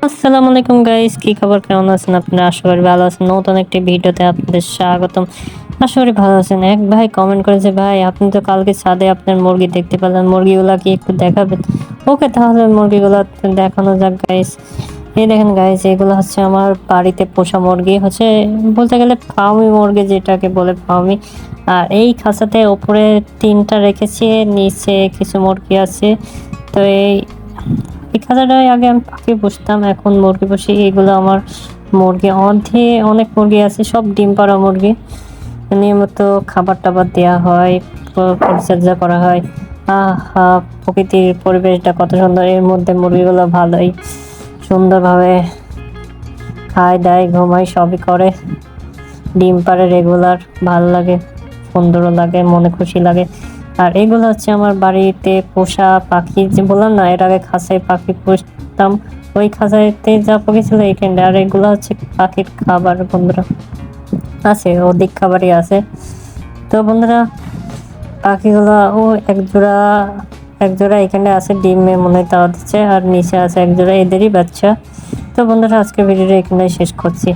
আসসালামু আলাইকুম গাইস, কি খবর? কেমন আছেন আপনারা? আশা করি ভালো আছেন। নতুন একটি ভিডিওতে আপনাদের স্বাগতম। আশা করি ভালো আছেন। এক ভাই কমেন্ট করেছে, ভাই আপনি তো কালকে ছাদে আপনার মুরগি দেখতে পেলেন, মুরগিগুলা কি একটু দেখাবেন? ওকে, তাহলে মুরগিগুলা দেখানো যাক গাইস। এই দেখেন গাইস, এগুলো হচ্ছে আমার বাড়িতে পোষা মুরগি, হচ্ছে বলতে গেলে ফার্মি মুরগি, যেটাকে বলে ফার্মি। আর এই খাঁচাতে ওপরে 3টা রেখেছি, নিচে কিছু মুরগি আছে। তো এই খাঁচাটায় আগে আমি পাখি পুষতাম, এখন মুরগি পুষি। এগুলো আমার মুরগি, অনেক মুরগি আছে, সব ডিম পাড়া মুরগি। নিয়মিত খাবার টাবার দেওয়া হয়, পরিচর্যা করা হয়। প্রকৃতির পরিবেশটা কত সুন্দর! এর মধ্যে মুরগিগুলো ভালোই সুন্দরভাবে খায় দায় ঘুমায়, সবই করে। ডিম পাড়ে রেগুলার, ভালো লাগে, সুন্দরও লাগে, মনে খুশি লাগে। আর এগুলো হচ্ছে আমার বাড়িতে পোষা পাখি, যে বললাম না এর আগে খাঁচায় পাখি পুষতাম, ওই খাঁচাইতে যা পাখি ছিল এইখানটা। আর এগুলো হচ্ছে পাখির খাবার বন্ধুরা, আছে অধিক খাবারই আছে। তো বন্ধুরা, পাখিগুলো এক জোড়া এখানে আছে, ডিমে মনে হয় তাওয়া দিচ্ছে, আর নিচে আছে এক জোড়া, এদেরই বাচ্চা। তো বন্ধুরা, আজকের ভিডিওটা এখানে শেষ করছি।